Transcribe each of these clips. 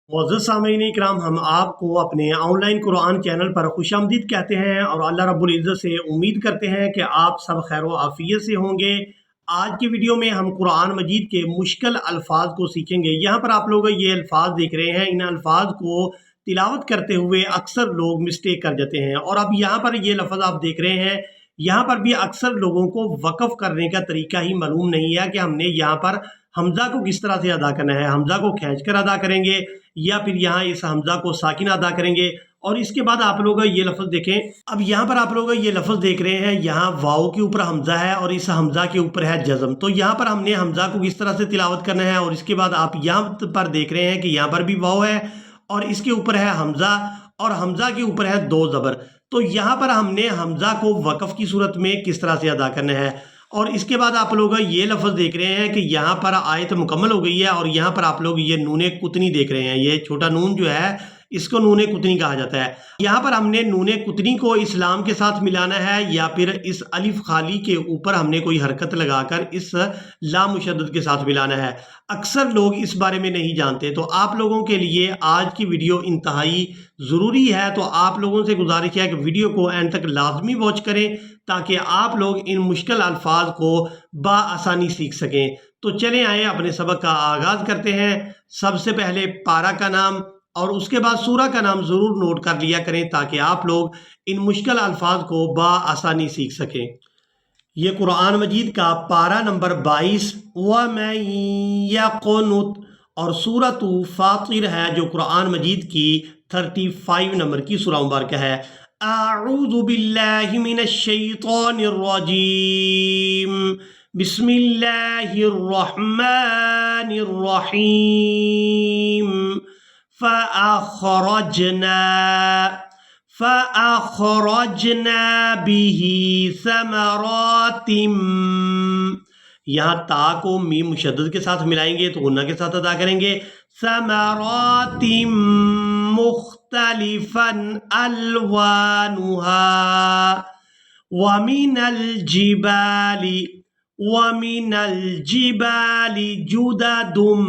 मुअज़्ज़ज़ सामीन इकराम, हम आपको अपने ऑनलाइन कुरान चैनल पर खुशामदीद कहते हैं और अल्लाह रब्बुल इज़्ज़त से उम्मीद करते हैं कि आप सब खैर व आफ़ियत से होंगे। आज की वीडियो में हम कुरान मजीद के मुश्किल अल्फाज को सीखेंगे। यहाँ पर आप लोग ये अल्फाज देख रहे हैं, इन अल्फाज को तिलावत करते हुए अक्सर लोग मिस्टेक कर जाते हैं। और अब यहाँ पर ये लफ्ज़ आप देख रहे हैं, यहाँ पर भी अक्सर लोगों को वक़फ़ करने का तरीका ही मालूम नहीं है कि हमने यहाँ पर हमज़ा को किस तरह से अदा करना है। हमज़ा को खींच कर अदा करेंगे या फिर यहाँ इस हमज़ा को साकिन अदा करेंगे। और इसके बाद आप लोग ये लफ्ज़ देखें, अब यहाँ पर आप लोग ये लफ्ज़ देख रहे हैं, यहाँ वाव के ऊपर हमज़ा है और इस हमज़ा के ऊपर है जज़म। तो यहाँ पर हमने हमज़ा को किस तरह से तिलावत करना है। और इसके बाद आप यहाँ पर देख रहे हैं कि यहाँ पर भी वाव है और इसके ऊपर है हमज़ा और हमज़ा के ऊपर है दो ज़बर। तो यहाँ पर हमने हमज़ा को वक़फ़ की सूरत में किस तरह से अदा करना है। और इसके बाद आप लोग ये लफ्ज़ देख रहे हैं कि यहाँ पर आयत मुकम्मल हो गई है और यहाँ पर आप लोग ये नूने कुतनी देख रहे हैं। ये छोटा नून जो है इसको नूने कुतनी कहा जाता है। यहाँ पर हमने नूने कुतनी को इस्लाम के साथ मिलाना है या फिर इस अलिफ खाली के ऊपर हमने कोई हरकत लगाकर इस लाम मुशद्दद के साथ मिलाना है। अक्सर लोग इस बारे में नहीं जानते, तो आप लोगों के लिए आज की वीडियो इंतहाई ज़रूरी है। तो आप लोगों से गुजारिश है कि वीडियो को एंड तक लाजमी वॉच करें ताकि आप लोग इन मुश्किल अल्फाज को बआसानी सीख सकें। तो चलें आए अपने सबक का आगाज़ करते हैं। सबसे पहले पारा का नाम और उसके बाद सूरा का नाम ज़रूर नोट कर लिया करें ताकि आप लोग इन मुश्किल अल्फाज को बआसानी सीख सकें। ये कुरान मजीद का पारा नंबर 22 व मैं यक़नुत और सूरतु फातिर है जो कुरान मजीद की 35 नंबर की सूरा मुबारक है। अऊज़ु बिल्लाहि मिनश शैतानिर रजीम, बिस्मिल्लाहिर रहमानिर रहीम। फ़अख़रजना बिही समरातिम। यहाँ ता को मीम मुशद्दद के साथ मिलाएंगे तो गुन्ना के साथ अदा करेंगे। समरातिम मुख्तलिफन अलवानुहा वमिनल जिबाली जुददुम।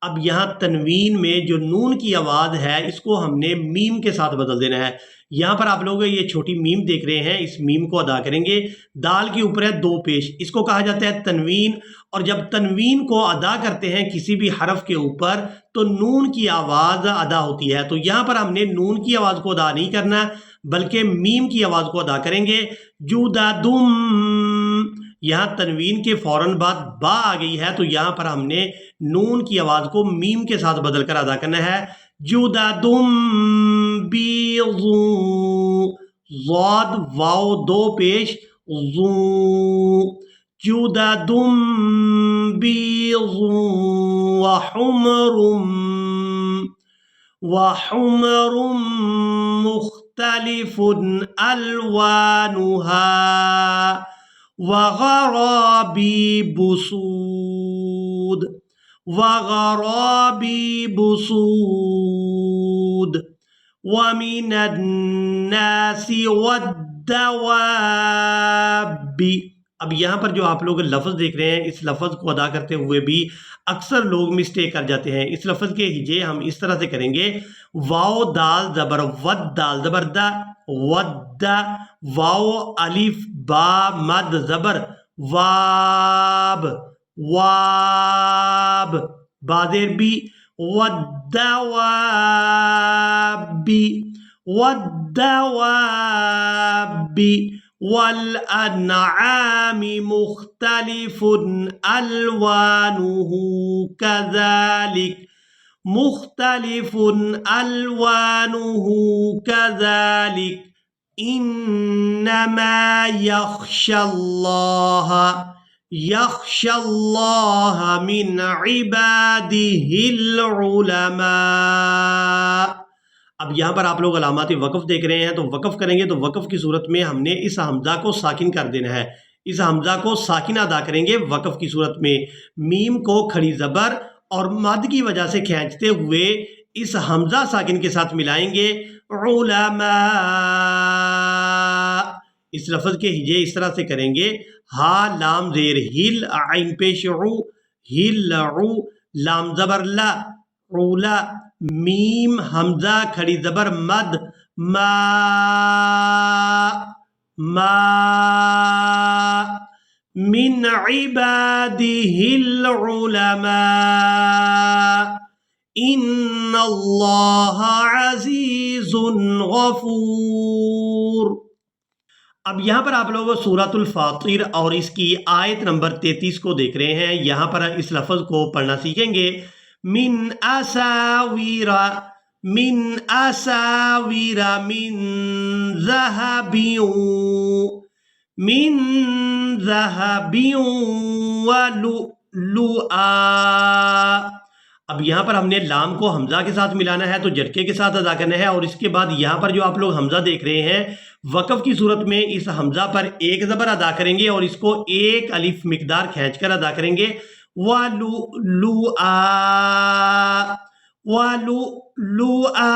अब यहाँ तनवीन में जो नून की आवाज़ है इसको हमने मीम के साथ बदल देना है। यहाँ पर आप लोग ये छोटी मीम देख रहे हैं, इस मीम को अदा करेंगे। दाल के ऊपर है दो पेश, इसको कहा जाता है तनवीन। और जब तनवीन को अदा करते हैं किसी भी हरफ के ऊपर तो नून की आवाज़ अदा होती है। तो यहाँ पर हमने नून की आवाज़ को अदा नहीं करना बल्कि मीम की आवाज़ को अदा करेंगे। जुददुम, यहाँ तनवीन के फौरन बाद बा आ गई है तो यहाँ पर हमने नून की आवाज़ को मीम के साथ बदल कर अदा करना है। जुददुम बीज़ू, ज़ाद वाव दो पेश ज़ू, जुददुम बीज़ू वहुमरुम मुख्तलिफुन अलवानुहा वग़राबी बुसूद वमिनन्नासि वद्दवाबी। अब यहाँ पर जो आप लोग लफ्ज़ देख रहे हैं इस लफ्ज़ को अदा करते हुए भी अक्सर लोग मिस्टेक कर जाते हैं। इस लफ्ज़ के हिजे हम इस तरह से करेंगे, वाओ दाल ज़बर वद दाल ज़बर दा वद्दा, वाओ अलिफ बा मद ज़बर वाब वाब, बादेर भी वद्दवाबी वल अनआमि मुख्तलिफुन अलवानुहु कज़ालिक इन्नमा यख्शल्लाह मिन इबादिहिल उलमा। अब यहाँ पर आप लोग अलामात वक़फ़ देख रहे हैं, तो वक़फ़ करेंगे तो वक़फ़ की सूरत में हमने इस हमज़ा को साकिन कर देना है। इस हमज़ा को साकिन अदा करेंगे वक़फ़ की सूरत में। मीम को खड़ी ज़बर और मद की वजह से खींचते हुए इस हमज़ा साकिन के साथ मिलाएंगे। उलमा, इस लफ्ज़ के हिजे इस तरह से करेंगे, हा लाम ज़ेर हिल आइन पेश उ, हिल उ, लाम ज़बर ला, उला, मीम हमजा खड़ी जबर मद, मा मा, मिन इबादिहिल उलमा, इन्नल्लाह अज़ीज़ुन गफूर। अब यहाँ पर आप लोग सूरतुल फातिर और इसकी आयत नंबर 33 को देख रहे हैं। यहाँ पर इस लफ्ज़ को पढ़ना सीखेंगे। मिन असावीरा, मिन असावीरा मिन ज़हबियु, मिन ज़हबियु व लुआ। अब यहाँ पर हमने लाम को हमजा के साथ मिलाना है, तो झटके के साथ अदा करना है। और इसके बाद यहाँ पर जो आप लोग हमजा देख रहे हैं, वक़फ़ की सूरत में इस हमजा पर एक ज़बर अदा करेंगे और इसको एक अलिफ मिकदार खींचकर अदा करेंगे। वालू लुआ, वालू लुआ,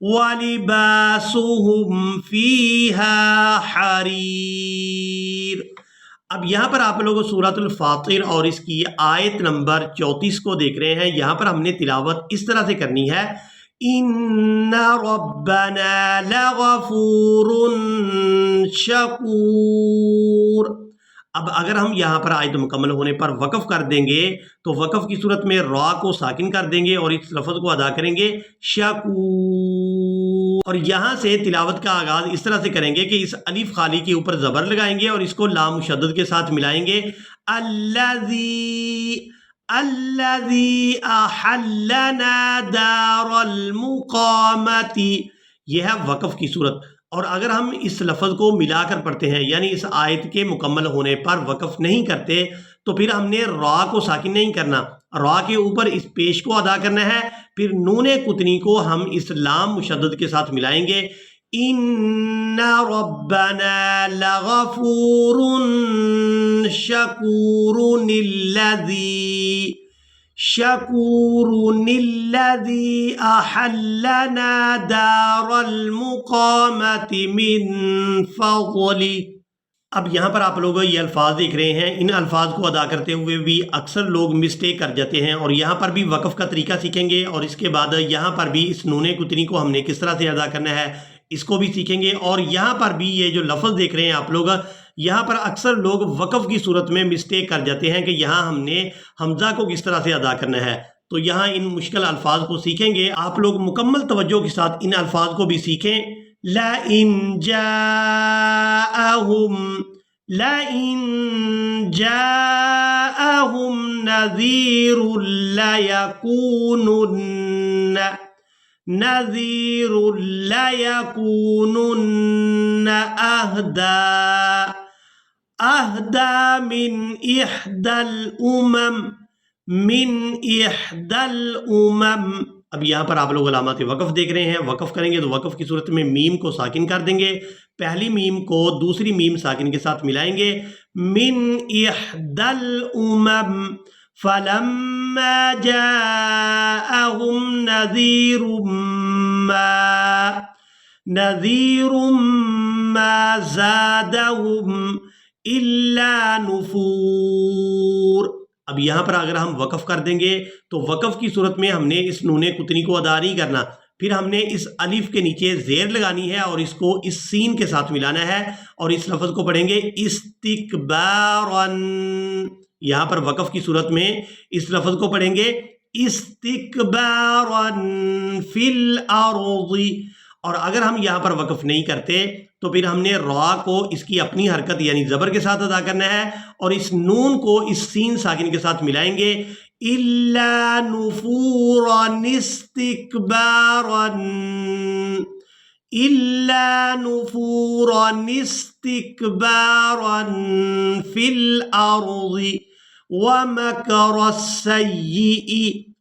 वलिबासुहुम फीहा हरीर। अब यहाँ पर आप लोग सूरतुल फातिर और इसकी आयत नंबर 34 को देख रहे हैं। यहाँ पर हमने तिलावत इस तरह से करनी है। इन्ना रब्बना लगफूरुन शकूर। अब अगर हम यहाँ पर आयत मुकम्मल होने पर वक़फ़ कर देंगे तो वक़फ़ की सूरत में रा को साकिन कर देंगे और इस लफ्ज़ को अदा करेंगे शकूर। और यहाँ से तिलावत का आगाज़ इस तरह से करेंगे कि इस अलिफ खाली के ऊपर ज़बर लगाएंगे और इसको लाम मुशद्दद के साथ मिलाएंगे। अल्लज़ी, अल्लज़ी अहल्लना दारल मुक़ामती, यह है वक़फ़ की सूरत। और अगर हम इस लफ्ज़ को मिलाकर पढ़ते हैं, यानी इस आयत के मुकम्मल होने पर वक़फ़ नहीं करते, तो फिर हमने रा को साकिन नहीं करना, रा के ऊपर इस पेश को अदा करना है। फिर नूने कुतनी को हम इस लाम मुशद्दद के साथ मिलाएंगे। इन्ना रब्बना लगफूरुन शकूरुनिल्लज़ी, शकूरुनिल्लज़ी अहल्लना दारल मुक़ामति मिन फ़ज़ली। अब यहाँ पर आप लोग ये अल्फाज देख रहे हैं। इन अल्फाज को अदा करते हुए भी अक्सर लोग मिस्टेक कर जाते हैं और यहाँ पर भी वक़फ़ का तरीका सीखेंगे और इसके बाद यहाँ पर भी इस नूने कुतनी को हमने किस तरह से अदा करना है इसको भी सीखेंगे। और यहाँ पर भी ये जो लफ्ज़ देख रहे हैं आप लोग, यहाँ पर अक्सर लोग वक़फ़ की सूरत में मिस्टेक कर जाते हैं कि यहाँ हमने हमज़ा को किस तरह से अदा करना है। तो यहाँ इन मुश्किल अल्फाज को सीखेंगे। आप लोग मुकम्मल तवज्जो के साथ इन अल्फाज को भी सीखें। ला इन जाअहुम, ला इन जाअहुम नज़ीरुन लयकूनुन, नज़ीरुन लयकूनुन अहदा, अहदा मिन इहदल उमम, मिन इहदल उमम। अब यहाँ पर आप लोग अलामत वक़फ़ देख रहे हैं। वक़फ़ करेंगे तो वक़फ़ की सूरत में मीम को साकिन कर देंगे, पहली मीम को दूसरी मीम साकिन के साथ मिलाएंगे। मिन इहदल उमम फलम्मा जाअहुम नज़ीरुम मा ज़ादहुम इल्ला नुफूर। अब यहाँ पर अगर हम वक़फ़ कर देंगे तो वक़फ़ की सूरत में हमने इस नूने कुतनी को अदा नहीं करना, फिर हमने इस अलिफ के नीचे ज़ेर लगानी है और इसको इस सीन के साथ मिलाना है और इस लफ्ज़ को पढ़ेंगे इस्तिकबारन। यहाँ पर वक़फ़ की सूरत में इस लफ्ज़ को पढ़ेंगे इस्तिकबारन फिल अर्ज़ि। और अगर हम यहाँ पर वक़फ़ नहीं करते तो फिर हमने रा को इसकी अपनी हरकत यानी ज़बर के साथ अदा करना है और इस नून को इस सीन साकिन के साथ मिलाएंगे। इल्ला नुफूरन इस्तिकबारन, इल्ला नुफूरन इस्तिकबारन फिल अर्ज़ि व मकरस्सय्यि।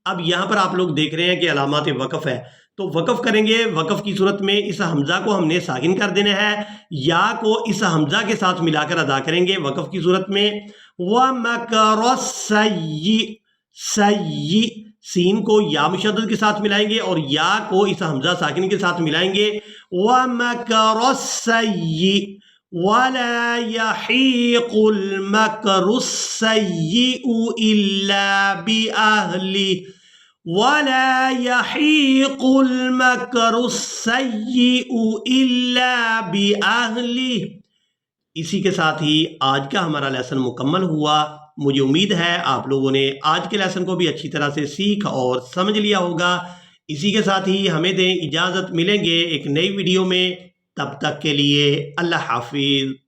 अब यहाँ पर आप लोग देख रहे हैं कि अलामत वक़फ़ है, तो वक़फ़ करेंगे। वक़फ़ की सूरत में इस हमज़ा को हमने साकिन कर देना है, या को इस हमज़ा के साथ मिलाकर अदा करेंगे वक़फ़ की सूरत में। व मकरस्सय्यि, सय्यि सीन को या मुशद्दद के साथ मिलाएंगे और या को इस हमज़ा साकिन के साथ मिलाएंगे। व मकरस्सय्यि वला यहीक़ुल मकरुस्सय्यिउ इल्ला बिअहलिही, وَلَا يَحِيقُ الْمَكْرُ السَّيِّئُ إِلَّا بِأَهْلِهِ۔ اسی کے ساتھ ہی آج کا ہمارا لیسن مکمل ہوا۔ مجھے امید ہے آپ لوگوں نے آج کے لیسن کو بھی اچھی طرح سے سیکھ اور سمجھ لیا ہوگا۔ اسی کے ساتھ ہی ہمیں دیں اجازت، ملیں گے ایک نئی ویڈیو میں، تب تک کے لیے اللہ حافظ۔